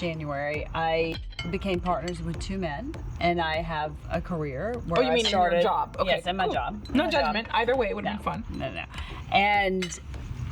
January, I became partners with 2 men, and I have a career where you mean I started, in your job? Okay, yes, in my job. No My judgment. job. Either way, it would have been fun. No. And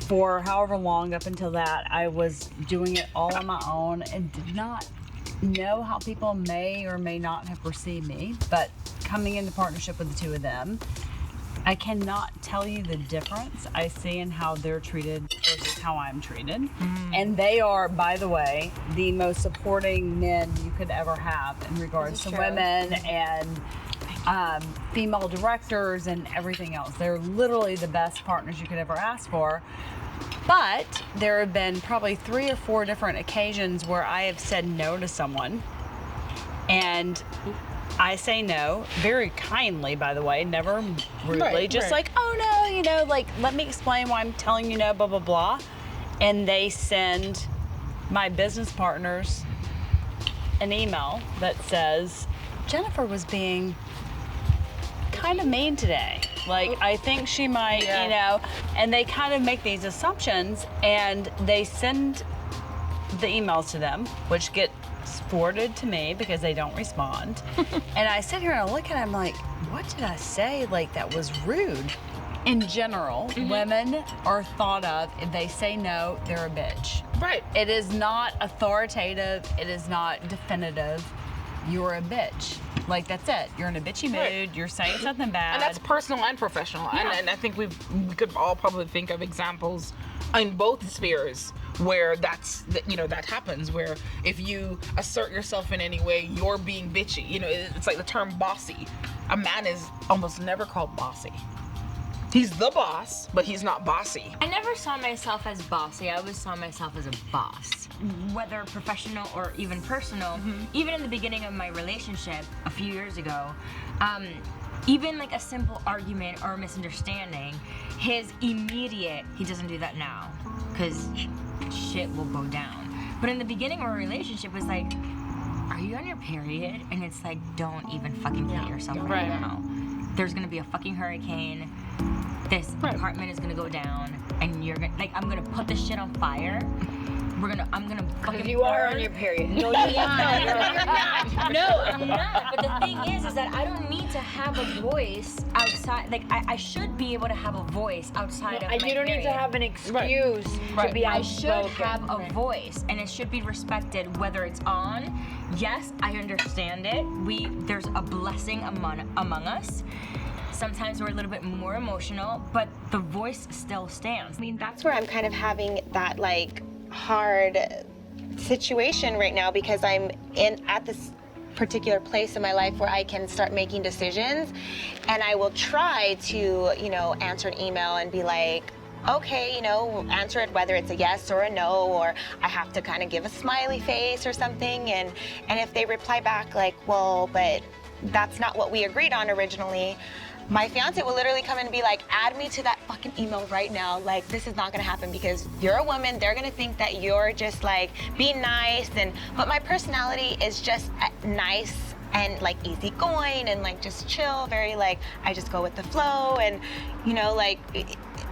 for however long up until that, I was doing it all on my own and did not know how people may or may not have perceived me. But coming into partnership with the 2 of them, I cannot tell you the difference I see in how they're treated versus how I'm treated. And they are, by the way, the most supporting men you could ever have in regards to women and female directors and everything else. They're literally the best partners you could ever ask for. But there have been probably 3 or 4 different occasions where I have said no to someone, and I say no very kindly, by the way, never rudely, like, oh no, like, let me explain why I'm telling you no, blah, blah, blah. And they send my business partners an email that says, Jennifer was being kind of mean today. Like, I think she might, and they kind of make these assumptions, and they send the emails to them, which get forwarded to me because they don't respond. And I sit here and I look at it, I'm like, what did I say? Like, that was rude. In general, women are thought of, if they say no, they're a bitch. Right. It is not authoritative. It is not definitive. You're a bitch. Like, that's it. You're in a bitchy mood. You're saying something bad. And that's personal and professional. Yeah. And I think we could all probably think of examples in both spheres where that happens, where if you assert yourself in any way, you're being bitchy. It's like the term bossy. A man is almost never called bossy. He's the boss, but he's not bossy. I never saw myself as bossy. I always saw myself as a boss, whether professional or even personal. Even in the beginning of my relationship a few years ago, even like a simple argument or misunderstanding, he doesn't do that now, because shit will go down. But in the beginning of our relationship, it was like, are you on your period? And it's like, don't even fucking kill yourself right now. There's gonna be a fucking hurricane. This apartment is gonna go down, and you're gonna, like, I'm gonna put this shit on fire. I'm gonna fucking you are on your period. No, you're not. No, I'm not. But the thing is that I don't need to have a voice outside. Like, I should be able to have a voice outside of my You don't need to have an excuse to be outspoken. I should have a voice, and it should be respected whether it's on. Yes, I understand it. There's a blessing among us. Sometimes we're a little bit more emotional, but the voice still stands. I mean, that's where I'm kind of having that, like, hard situation right now, because I'm at this particular place in my life where I can start making decisions, and I will try to, answer an email and be like, okay, answer it whether it's a yes or a no, or I have to kind of give a smiley face or something, and if they reply back like, well, but that's not what we agreed on originally, my fiance will literally come in and be like, add me to that fucking email right now. Like, this is not gonna happen because you're a woman. They're gonna think that you're just like being nice, but my personality is just nice and like easygoing and like just chill, very like, I just go with the flow, and like,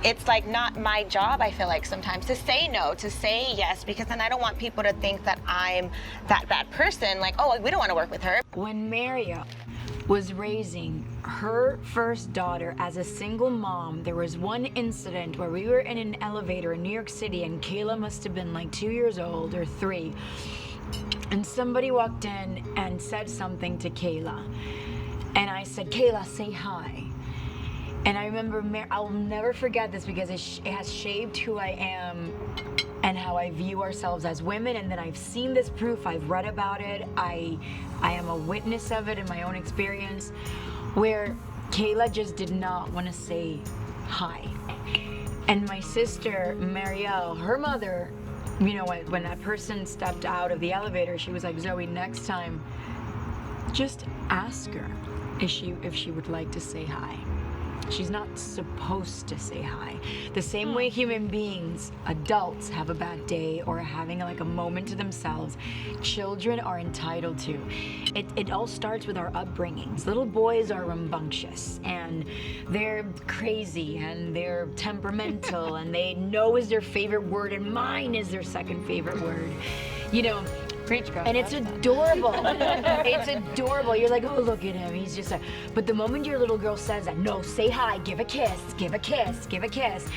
it's like not my job, I feel like sometimes, to say no, to say yes, because then I don't want people to think that I'm that bad person, like, oh, we don't want to work with her. When Mariel was raising her first daughter as a single mom, there was one incident where we were in an elevator in New York City, and Kayla must have been like 2 years old or 3. And somebody walked in and said something to Kayla. And I said, Kayla, say hi. And I remember, I'll never forget this because it has shaped who I am and how I view ourselves as women. And then I've seen this proof, I've read about it, I am a witness of it in my own experience, where Kayla just did not want to say hi. And my sister, Mariel, her mother, when that person stepped out of the elevator, she was like, Zoe, next time, just ask her if she would like to say hi. She's not supposed to say hi. The same way human beings, adults, have a bad day or having like a moment to themselves, children are entitled to. It all starts with our upbringings. Little boys are rambunctious and they're crazy and they're temperamental and they know is their favorite word and mine is their second favorite word. Preach, girl. And it's adorable. It's adorable. You're like, oh, look at him. He's just a... But the moment your little girl says that, no, say hi, give a kiss, give a kiss, give a kiss,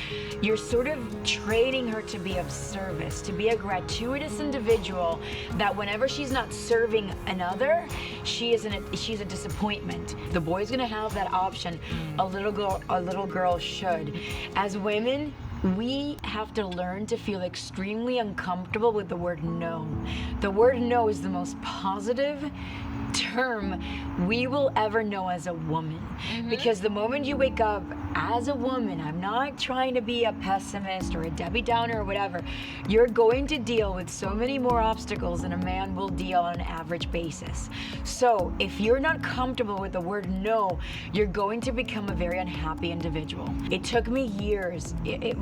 you're sort of training her to be of service, to be a gratuitous individual that whenever she's not serving another, she's a disappointment. The boy's gonna have that option. A little girl should. As women, we have to learn to feel extremely uncomfortable with the word no. The word no is the most positive term we will ever know as a woman. Because the moment you wake up as a woman, I'm not trying to be a pessimist or a Debbie Downer or whatever, you're going to deal with so many more obstacles than a man will deal on an average basis. So if you're not comfortable with the word no, you're going to become a very unhappy individual. It took me years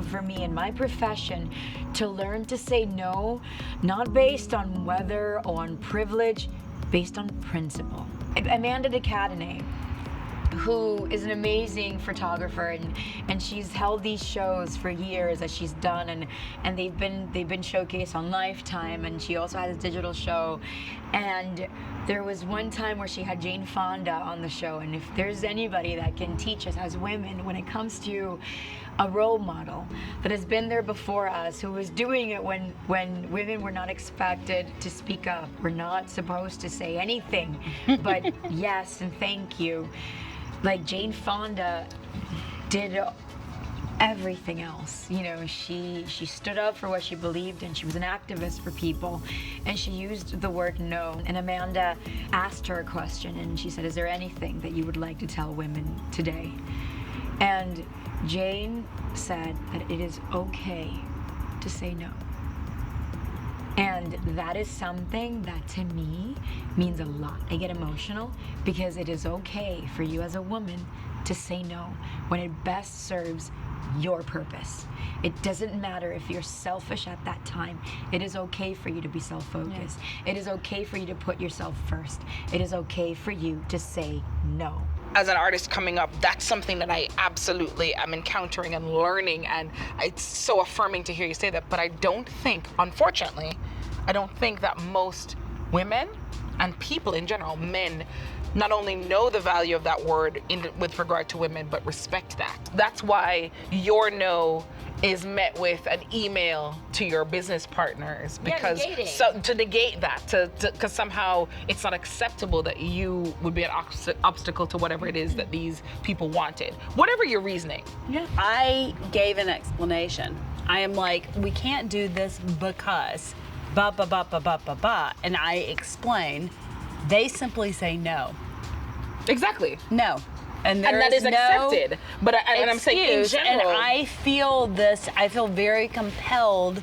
for me in my profession to learn to say no, not based on weather or on privilege, based on principle. Amanda DeCadenet, who is an amazing photographer, and she's held these shows for years that she's done, and they've been showcased on Lifetime, and she also has a digital show. And there was one time where she had Jane Fonda on the show, and if there's anybody that can teach us as women when it comes to a role model that has been there before us, who was doing it when women were not expected to speak up, we're not supposed to say anything but yes and thank you. Like Jane Fonda did everything else. You know, she stood up for what she believed in. She was an activist for people, and she used the word no. And Amanda asked her a question, and she said, is there anything that you would like to tell women today? And Jane said that it is okay to say no. And that is something that to me means a lot. I get emotional because it is okay for you as a woman to say no when it best serves your purpose. It doesn't matter if you're selfish at that time. It is okay for you to be self-focused. Yeah. It is okay for you to put yourself first. It is okay for you to say no. As an artist coming up, that's something that I absolutely am encountering and learning, and it's so affirming to hear you say that. But I don't think, unfortunately, that most women and people in general, men, not only know the value of that word with regard to women, but respect that. That's why your no is met with an email to your business partners, because to negate that, because somehow it's not acceptable that you would be an obstacle to whatever it is that these people wanted, whatever your reasoning. Yeah, I gave an explanation. I am like, we can't do this because ba ba ba ba ba ba ba, and I explain. They simply say no. Exactly. No. And that is accepted. But I'm saying in general. And I feel very compelled,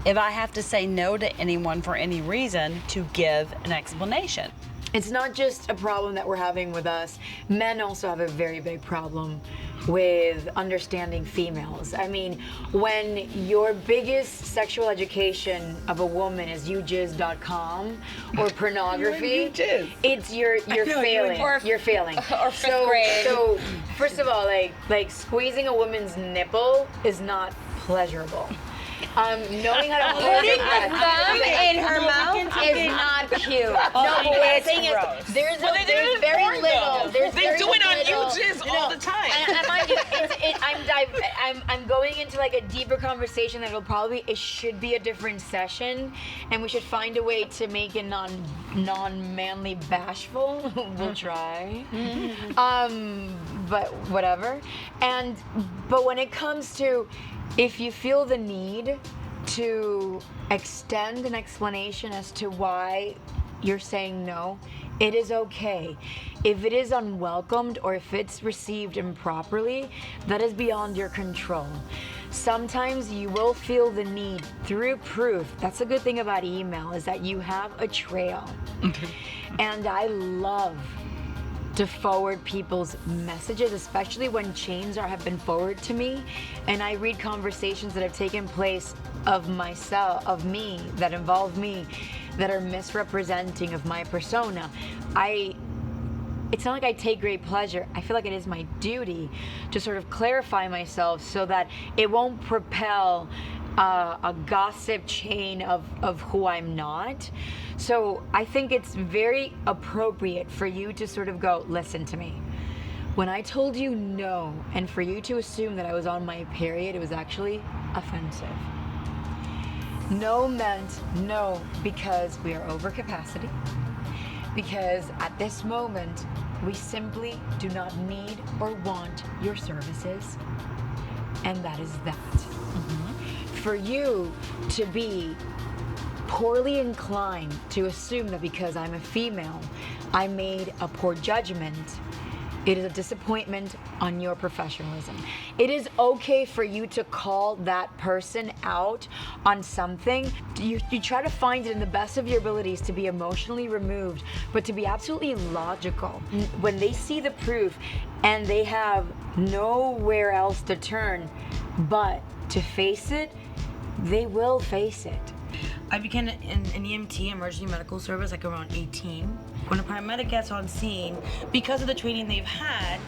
if I have to say no to anyone for any reason, to give an explanation. It's not just a problem that we're having with us. Men also have a very big problem with understanding females. I mean, when your biggest sexual education of a woman is youjizz.com or pornography, it's you're failing. You're failing. Or fifth grade. So first of all, like squeezing a woman's nipple is not pleasurable. Knowing how to hold Putting a thumb in her mouth is not cute. No, but what I'm saying is there's very little. They do it on YouJizz all the time. And mind you, I'm going into like a deeper conversation that it should be a different session, and we should find a way to make it non-manly bashful. We'll try. But whatever. But when it comes to, if you feel the need to extend an explanation as to why you're saying no, it is okay. If it is unwelcomed or if it's received improperly, that is beyond your control. Sometimes you will feel the need through proof. That's a good thing about email, is that you have a trail. And I love to forward people's messages, especially when chains have been forwarded to me, and I read conversations that have taken place of me, that involve me, that are misrepresenting of my persona. It's not like I take great pleasure. I feel like it is my duty to sort of clarify myself so that it won't propel a gossip chain of who I'm not. So I think it's very appropriate for you to sort of go, listen to me. When I told you no, and for you to assume that I was on my period, it was actually offensive. No meant no because we are over capacity, because at this moment, we simply do not need or want your services, and that is that. For you to be poorly inclined to assume that because I'm a female, I made a poor judgment, it is a disappointment on your professionalism. It is okay for you to call that person out on something. You try to find it in the best of your abilities to be emotionally removed, but to be absolutely logical. When they see the proof and they have nowhere else to turn but to face it, they will face it. I became an EMT, emergency medical service, like around 18. When a paramedic gets on scene, because of the training they've had,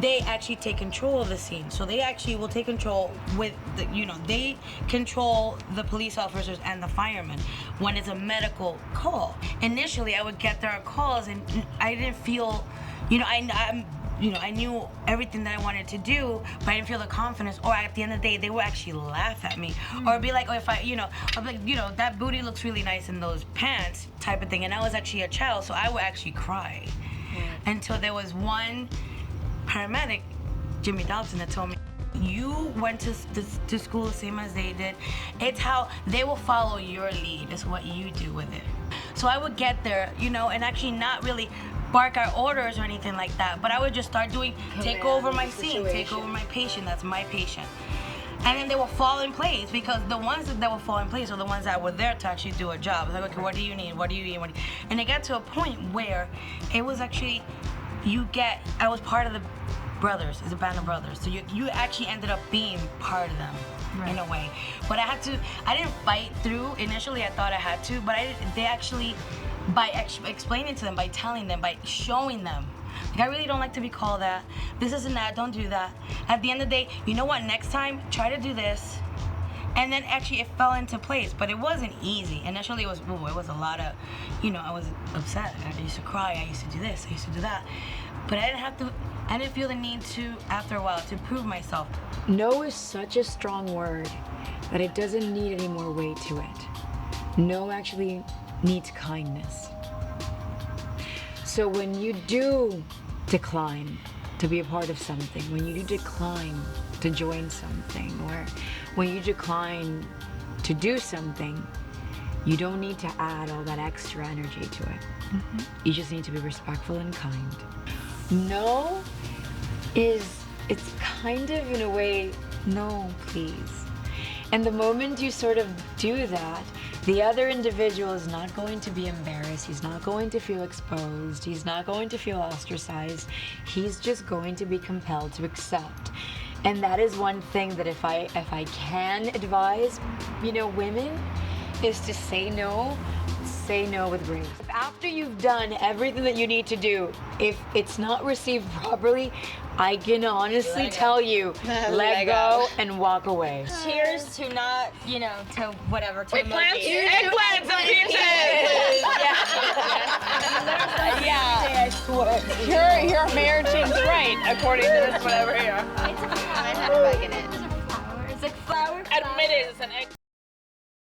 they actually take control of the scene. So they actually will take control with the, they control the police officers and the firemen when it's a medical call. Initially, I would get their calls and I didn't feel, I knew everything that I wanted to do, but I didn't feel the confidence. Or at the end of the day, they would actually laugh at me, or be like, if I'd be like, that booty looks really nice in those pants, type of thing. And I was actually a child, so I would actually cry. Until there was one paramedic, Jimmy Dobson, that told me, you went to school the same as they did. It's how they will follow your lead. It's what you do with it. So I would get there, and actually not really bark our orders or anything like that, but I would just start doing, take over my scene, take over my patient, that's my patient. And then they will fall in place, because the ones that will fall in place are the ones that were there to actually do a job. It's like, okay, what do you need? And it got to a point where it was actually, I was part of the brothers, it's a band of brothers. So you actually ended up being part of them. Right. In a way. But I didn't fight through. Initially I thought I had to, but they actually, by explaining to them, by telling them, by showing them, like, I really don't like to be called that. This isn't that, don't do that. At the end of the day, you know what, next time, try to do this. And then actually it fell into place, but it wasn't easy. Initially it was a lot of, I was upset. I used to cry, I used to do this, I used to do that. But I didn't feel the need to, after a while, to prove myself. No is such a strong word that it doesn't need any more weight to it. No actually needs kindness. So when you do decline to be a part of something, when you do decline to join something, or when you decline to do something, you don't need to add all that extra energy to it. You just need to be respectful and kind. No it's kind of, in a way, no, please. And the moment you sort of do that, the other individual is not going to be embarrassed. He's not going to feel exposed. He's not going to feel ostracized. He's just going to be compelled to accept. And that is one thing that if I can advise, women, is to say no with grace. After you've done everything that you need to do, if it's not received properly, I can honestly tell you, let go and walk away. Cheers to not, to whatever. To Eggplants and peaches! Yeah. Your marriage seems right, according to this whatever here. It's a flower. I had a bug in it. It's a flower. It's like flower. Admit it, it's an egg.